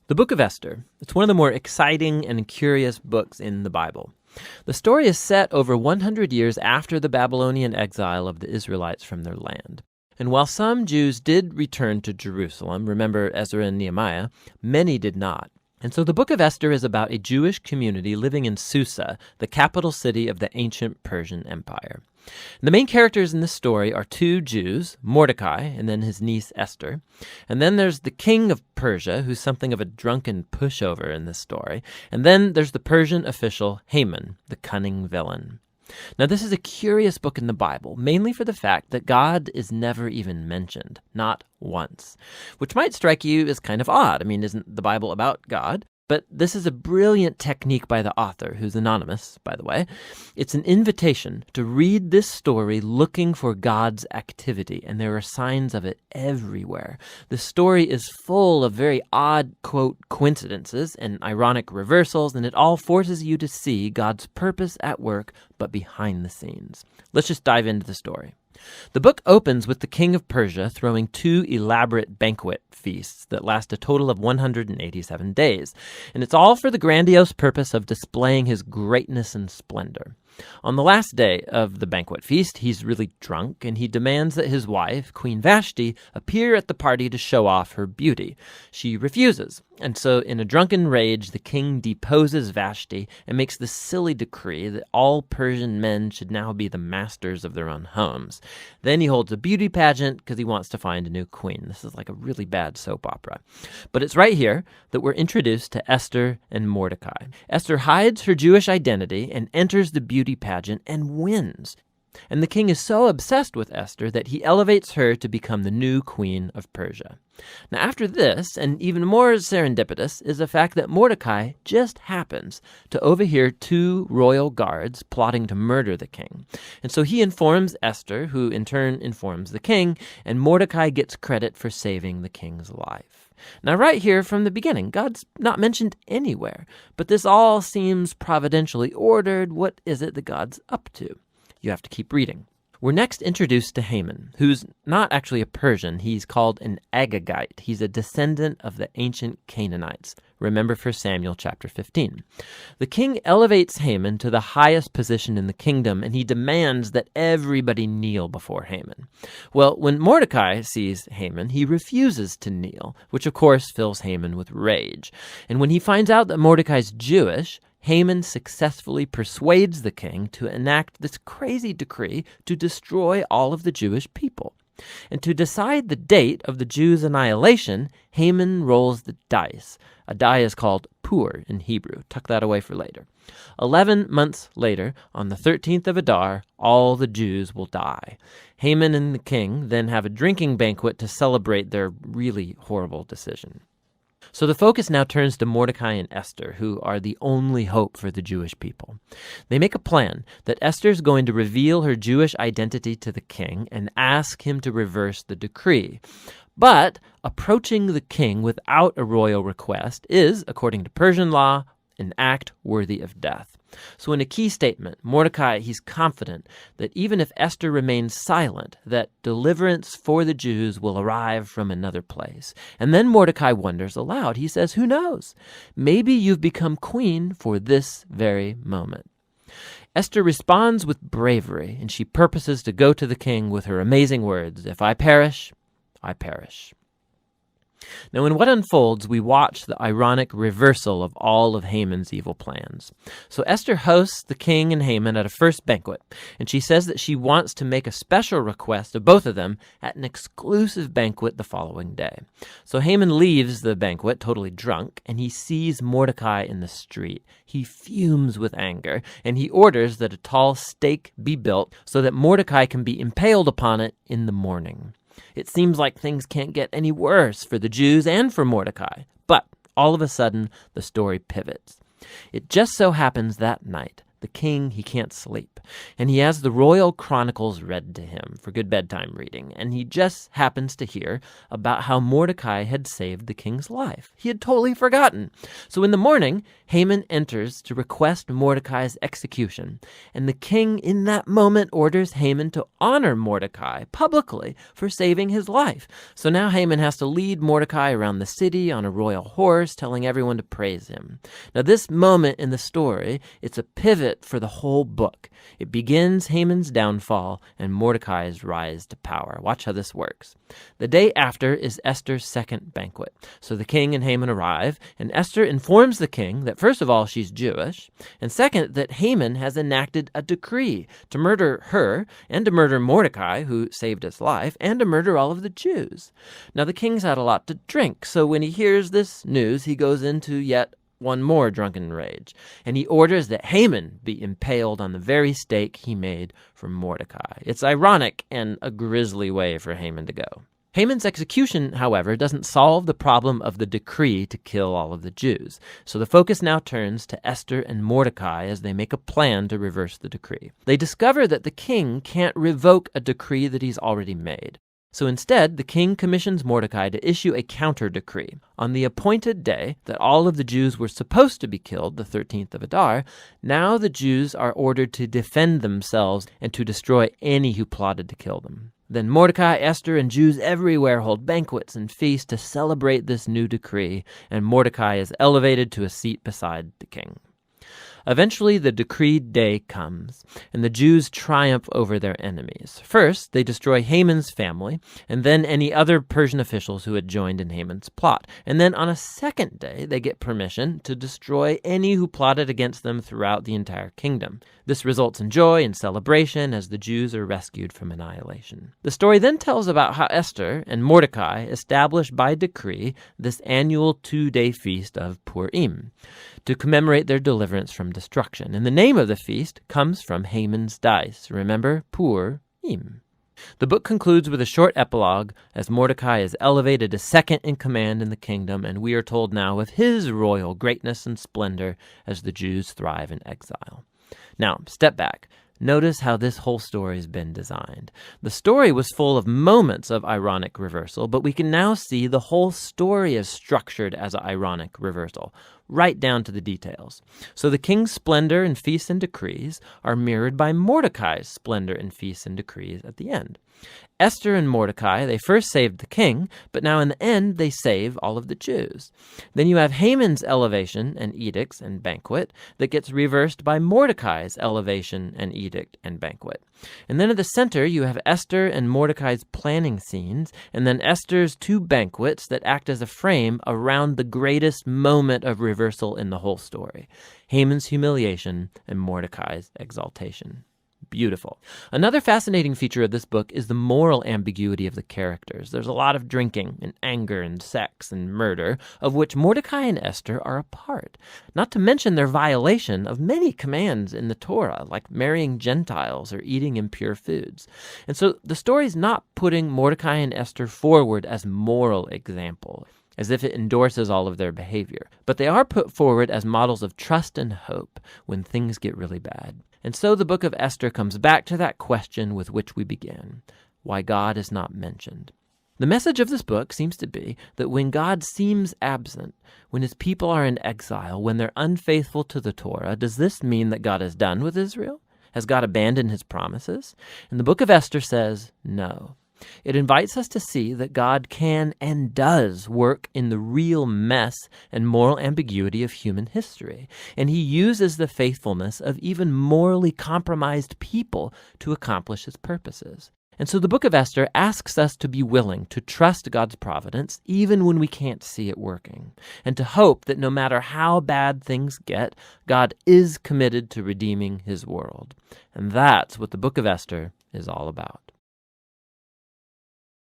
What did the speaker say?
The book of Esther. It's one of the more exciting and curious books in the Bible. The story is set over 100 years after the Babylonian exile of the Israelites from their land. And while some Jews did return to Jerusalem, remember Ezra and Nehemiah, many did not. And so the book of Esther is about a Jewish community living in Susa, the capital city of the ancient Persian Empire. The main characters in this story are two Jews, Mordecai and then his niece Esther. And then there's the king of Persia, who's something of a drunken pushover in this story. And then there's the Persian official Haman, the cunning villain. Now, this is a curious book in the Bible, mainly for the fact that God is never even mentioned, not once, which might strike you as kind of odd. I mean, isn't the Bible about God? But this is a brilliant technique by the author, who's anonymous, by the way. It's an invitation to read this story looking for God's activity, and there are signs of it everywhere. The story is full of very odd, quote, coincidences and ironic reversals, and it all forces you to see God's purpose at work, but behind the scenes. Let's just dive into the story. The book opens with the king of Persia throwing two elaborate banquet feasts that last a total of 187 days, and it's all for the grandiose purpose of displaying his greatness and splendor. On the last day of the banquet feast, he's really drunk, and he demands that his wife, Queen Vashti, appear at the party to show off her beauty. She refuses, and so in a drunken rage, the king deposes Vashti and makes the silly decree that all Persian men should now be the masters of their own homes. Then he holds a beauty pageant because he wants to find a new queen. This is like a really bad soap opera. But it's right here that we're introduced to Esther and Mordecai. Esther hides her Jewish identity and enters the beauty pageant and wins. And the king is so obsessed with Esther that he elevates her to become the new queen of Persia. Now after this, and even more serendipitous, is the fact that Mordecai just happens to overhear two royal guards plotting to murder the king. And so he informs Esther, who in turn informs the king, and Mordecai gets credit for saving the king's life. Now right here from the beginning, God's not mentioned anywhere, but this all seems providentially ordered. What is it that God's up to? You have to keep reading. We're next introduced to Haman, who's not actually a Persian. He's called an Agagite. He's a descendant of the ancient Canaanites. Remember 1 Samuel chapter 15. The king elevates Haman to the highest position in the kingdom, and he demands that everybody kneel before Haman. Well, when Mordecai sees Haman, he refuses to kneel, which of course fills Haman with rage. And when he finds out that Mordecai's Jewish, Haman successfully persuades the king to enact this crazy decree to destroy all of the Jewish people. And to decide the date of the Jews' annihilation, Haman rolls the dice. A die is called pur in Hebrew. Tuck that away for later. 11 months later, on the 13th of Adar, all the Jews will die. Haman and the king then have a drinking banquet to celebrate their really horrible decision. So the focus now turns to Mordecai and Esther, who are the only hope for the Jewish people. They make a plan that Esther's going to reveal her Jewish identity to the king and ask him to reverse the decree. But approaching the king without a royal request is, according to Persian law, an act worthy of death. So in a key statement, Mordecai, he's confident that even if Esther remains silent, that deliverance for the Jews will arrive from another place. And then Mordecai wonders aloud. He says, who knows? Maybe you've become queen for this very moment. Esther responds with bravery, and she purposes to go to the king with her amazing words, if I perish, I perish. Now, in what unfolds, we watch the ironic reversal of all of Haman's evil plans. So Esther hosts the king and Haman at a first banquet, and she says that she wants to make a special request of both of them at an exclusive banquet the following day. So Haman leaves the banquet totally drunk, and he sees Mordecai in the street. He fumes with anger, and he orders that a tall stake be built so that Mordecai can be impaled upon it in the morning. It seems like things can't get any worse for the Jews and for Mordecai. But all of a sudden, the story pivots. It just so happens that night the king, he can't sleep. And he has the royal chronicles read to him for good bedtime reading. And he just happens to hear about how Mordecai had saved the king's life. He had totally forgotten. So in the morning, Haman enters to request Mordecai's execution. And the king in that moment orders Haman to honor Mordecai publicly for saving his life. So now Haman has to lead Mordecai around the city on a royal horse, telling everyone to praise him. Now this moment in the story, it's a pivot for the whole book. It begins Haman's downfall and Mordecai's rise to power. Watch how this works. The day after is Esther's second banquet. So the king and Haman arrive, and Esther informs the king that first of all, she's Jewish, and second, that Haman has enacted a decree to murder her and to murder Mordecai, who saved his life, and to murder all of the Jews. Now the king's had a lot to drink, so when he hears this news, he goes into yet one more drunken rage, and he orders that Haman be impaled on the very stake he made for Mordecai. It's ironic and a grisly way for Haman to go. Haman's execution, however, doesn't solve the problem of the decree to kill all of the Jews. So the focus now turns to Esther and Mordecai as they make a plan to reverse the decree. They discover that the king can't revoke a decree that he's already made. So instead, the king commissions Mordecai to issue a counter-decree. On the appointed day that all of the Jews were supposed to be killed, the 13th of Adar, now the Jews are ordered to defend themselves and to destroy any who plotted to kill them. Then Mordecai, Esther, and Jews everywhere hold banquets and feasts to celebrate this new decree, and Mordecai is elevated to a seat beside the king. Eventually, the decreed day comes, and the Jews triumph over their enemies. First, they destroy Haman's family, and then any other Persian officials who had joined in Haman's plot. And then on a second day, they get permission to destroy any who plotted against them throughout the entire kingdom. This results in joy and celebration as the Jews are rescued from annihilation. The story then tells about how Esther and Mordecai established by decree this annual 2-day feast of Purim to commemorate their deliverance from destruction. And the name of the feast comes from Haman's dice. Remember, Purim. The book concludes with a short epilogue as Mordecai is elevated to second in command in the kingdom, and we are told now of his royal greatness and splendor as the Jews thrive in exile. Now, step back. Notice how this whole story has been designed. The story was full of moments of ironic reversal, but we can now see the whole story is structured as an ironic reversal, right down to the details. So the king's splendor and feasts and decrees are mirrored by Mordecai's splendor and feasts and decrees at the end. Esther and Mordecai, they first saved the king, but now in the end they save all of the Jews. Then you have Haman's elevation and edicts and banquet that gets reversed by Mordecai's elevation and edict and banquet. And then at the center you have Esther and Mordecai's planning scenes, and then Esther's 2 banquets that act as a frame around the greatest moment of reversal in the whole story: Haman's humiliation and Mordecai's exaltation. Beautiful. Another fascinating feature of this book is the moral ambiguity of the characters. There's a lot of drinking and anger and sex and murder, of which Mordecai and Esther are a part. Not to mention their violation of many commands in the Torah, like marrying Gentiles or eating impure foods. And so the story's not putting Mordecai and Esther forward as moral example, as if it endorses all of their behavior. But they are put forward as models of trust and hope when things get really bad. And so the book of Esther comes back to that question with which we began: why God is not mentioned. The message of this book seems to be that when God seems absent, when his people are in exile, when they're unfaithful to the Torah, does this mean that God is done with Israel? Has God abandoned his promises? And the book of Esther says no. It invites us to see that God can and does work in the real mess and moral ambiguity of human history, and he uses the faithfulness of even morally compromised people to accomplish his purposes. And so the book of Esther asks us to be willing to trust God's providence even when we can't see it working, and to hope that no matter how bad things get, God is committed to redeeming his world. And that's what the book of Esther is all about.